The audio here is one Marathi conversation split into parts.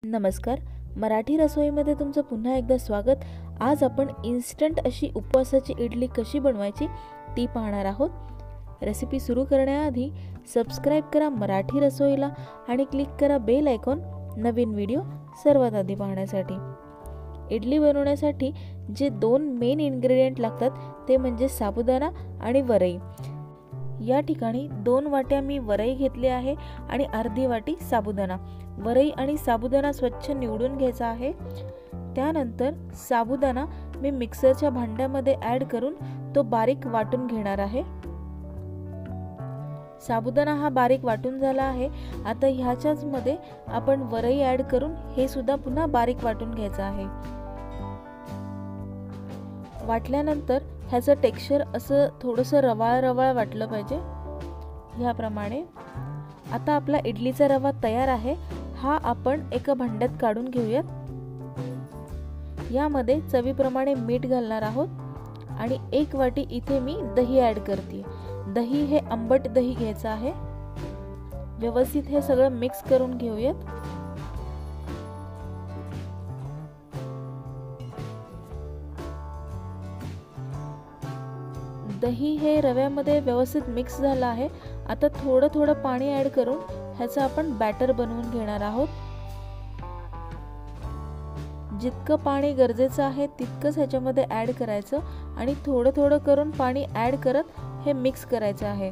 नमस्कार. मराठी रसोईमध्ये तुमचं पुन्हा एकदा स्वागत. आज आपण इन्स्टंट अशी उपवासाची इडली कशी बनवायची ती पाहणार आहोत. रेसिपी सुरू करण्याआधी सबस्क्राईब करा मराठी रसोईला आणि क्लिक करा बेल आयकॉन नवीन व्हिडिओ सर्वात आधी पाहण्यासाठी. इडली बनवण्यासाठी जे दोन मेन इन्ग्रेडियंट लागतात ते म्हणजे साबुदाणा आणि वरई. या ठिकाणी 2 वाट्या मी वरई घेतली आहे आणि अर्धी वाटी साबुदाणा. वरई आणि साबुदाणा स्वच्छ निवडून घ्यायचा आहे. त्यानंतर साबुदाणा मी मिक्सरच्या भांड्यामध्ये ॲड करून तो बारीक वाटून घेणार आहे. साबुदाणा हा बारीक वाटून झाला आहे. आता ह्याच्याच मध्ये आपण वरई ॲड करून हे सुद्धा पुन्हा बारीक वाटून घ्यायचं आहे. वाटल्यानंतर ह्याचं टेक्स्चर असं थोडंसं रवाळ रवाळ वाटलं पाहिजे. ह्याप्रमाणे आता आपला इडलीचा रवा तयार आहे. हा आपण एका भांड्यात काढून घेऊयात. यामध्ये चवीप्रमाणे मीठ घालणार आहोत आणि 1 वाटी इथे मी दही ॲड करते. दही हे आंबट दही घ्यायचं आहे. व्यवस्थित हे सगळं मिक्स करून घेऊयात. दही हे रव्यामध्ये व्यवस्थित मिक्स झालं आहे. आता थोडं थोडं पाणी ॲड करून ह्याचं आपण बॅटर बनवून घेणार आहोत. जितकं पाणी गरजेचं आहे तितकंच ह्याच्यामध्ये ॲड करायचं आणि थोडं थोडं करून पाणी ॲड करत हे मिक्स करायचं आहे.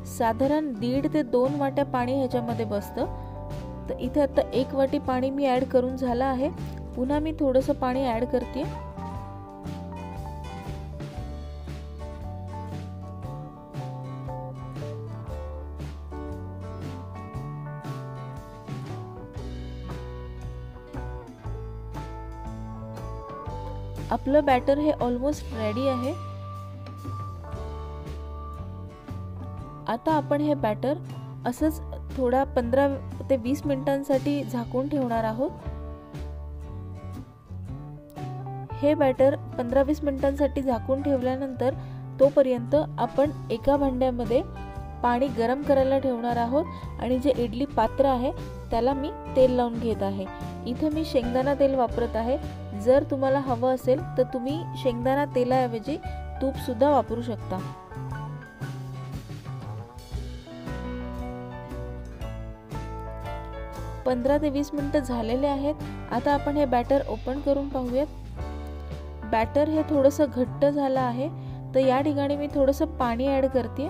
साधारण 1.5 ते 2 वाट्या पाणी ह्याच्यामध्ये बसतं. तर इथे आता 1 वाटी पाणी मी ॲड करून झालं आहे. पुन्हा मी थोडंसं पाणी ॲड करते. आपलं बॅटर हे ऑलमोस्ट रेडी आहे. आता आपण हे बॅटर असंच थोडा 15 ते 20 मिनिटांसाठी झाकून ठेवणार आहोत. हे बॅटर 15-20 मिनिटांसाठी झाकून ठेवल्यानंतर तोपर्यंत आपण एका भांड्यामध्ये पाणी गरम करायला ठेवणार आहोत आणि जे इडली पात्र आहे त्याला मी तेल लावून घेत आहे. इथे मी शेंगदाणा तेल वापरत आहे. जर तुम्हाला हवं असेल तर तुम्ही शेंगदाणा तेलाऐवजी तूप सुद्धा वापरू शकता. पंधरा ते 20 मिनिटं झालेले आहेत. आता आपण हे बॅटर ओपन करून पाहूयात. बॅटर हे थोडंसं घट्ट झालं आहे. तर या ठिकाणी मी थोडंसं पाणी ॲड करते.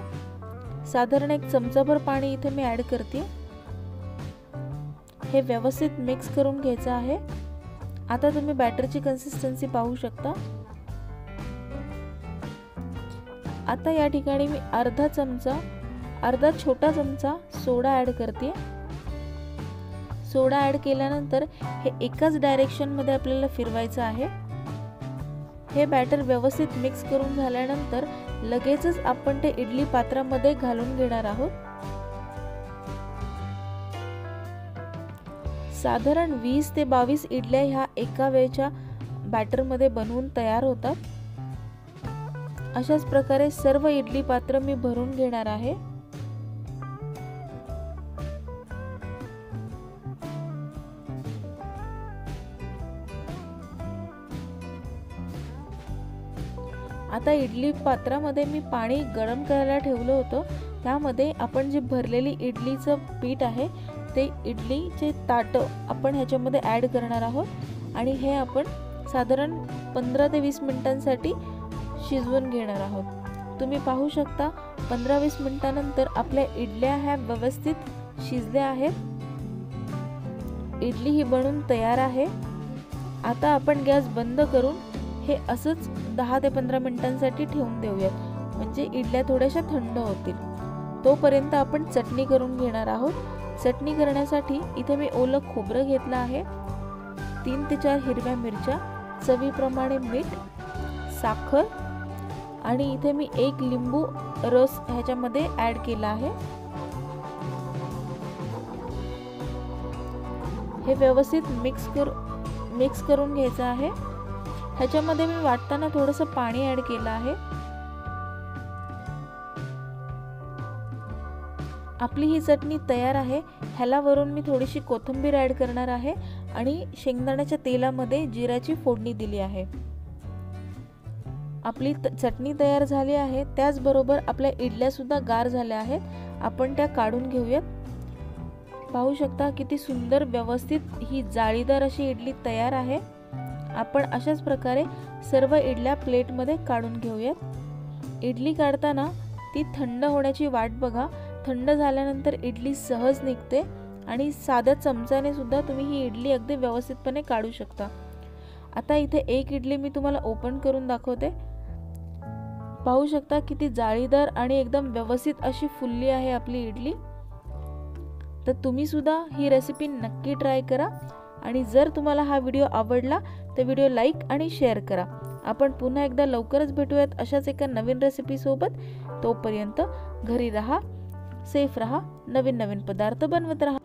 साधारण 1 चमचाभर पाणी इथे मी ॲड करते. हे व्यवस्थित मिक्स करून घ्यायचं आहे. आता तुम्ही बॅटरची कन्सिस्टन्सी पाहू शकता. आता या ठिकाणी मी अर्धा छोटा चमचा सोडा ॲड करते. सोडा ॲड केल्यानंतर हे एकाच डायरेक्शन मध्ये आपल्याला फिरवायचं आहे. हे बॅटर व्यवस्थित मिक्स करून झाल्यानंतर लगेचच आपण ते इडली पात्रामध्ये घालून घेणार आहोत. साधारण 20 ते 22 इडल्या ह्या एका वेळच्या बॅटरमध्ये बनवून तयार होतात. अशाच प्रकारे सर्व इडली पात्र मी भरून घेणार आहे. आता इडली पात्रामध्ये मी पाणी गरम करायला ठेवलं होतं. त्यामध्ये आपण जे भरलेली इडलीचं पीठ आहे ते इडलीचे ताटं आपण ह्याच्यामध्ये ॲड करणार आहोत आणि हे आपण साधारण 15 ते 20 मिनिटांसाठी शिजवून घेणार आहोत. तुम्ही पाहू शकता 15-20 मिनिटांनंतर आपल्या इडल्या ह्या व्यवस्थित शिजल्या आहेत. इडली ही बनवून तयार आहे. आता आपण गॅस बंद करून हे असंच 10 ते 15 मिनिटांसाठी ठेवून देऊयात. म्हणजे इडल्या थोड्याशा थंड होतील. तोपर्यंत आपण चटणी करून घेणार आहोत. चटणी करण्यासाठी इथे मी ओलं खोबरं घेतलं आहे. 3 ते 4 हिरव्या मिरच्या, चवीप्रमाणे मीठ, साखर आणि इथे मी 1 लिंबू रस ह्याच्यामध्ये ॲड केला आहे. हे व्यवस्थित मिक्स करून घ्यायचं आहे. ह्याच्यामध्ये मी वाटताना थोडंसं पाणी ॲड केलं आहे. आपली ही चटणी तयार आहे। ह्याला वरून मी थोडीशी कोथिंबीर ॲड करणार आहे आणि शेंगदाण्याच्या तेलामध्ये जिऱ्याची फोडणी दिली आहे। आपली चटणी तयार झाली आहे। त्याचबरोबर आपल्या इडल्या सुद्धा गार झाल्या आहेत, आपण त्या काढून घेऊयात। पाहू शकता किती सुंदर व्यवस्थित ही जाळीदार अशी इडली तयार आहे। आपण अशाच प्रकारे सर्व इडल्या प्लेटमध्ये काढून घेऊयात। इडली काढताना ती थंड होण्याची वाट बघा। थंड झाल्यानंतर इडली सहज निघते आणि साध्या चमच्याने सुद्धा तुम्ही ही इडली अगदी व्यवस्थितपणे काढू शकता। आता इथे एक इडली मी तुम्हाला ओपन करून दाखवते। पाहू शकता किती जाळीदार आणि एकदम व्यवस्थित अशी फुलली आहे आपली इडली। तर तुम्ही सुद्धा ही रेसिपी नक्की ट्राय करा आणि जर तुम्हाला हा व्हिडिओ आवडला तर व्हिडिओ लाईक आणि शेअर करा। आपण पुन्हा एकदा लवकरच भेटूयात अशाच एका नवीन रेसिपी सोबत। तोपर्यंत घरी राहा, सेफ राहा, नवीन नवीन पदार्थ बनवत राहा।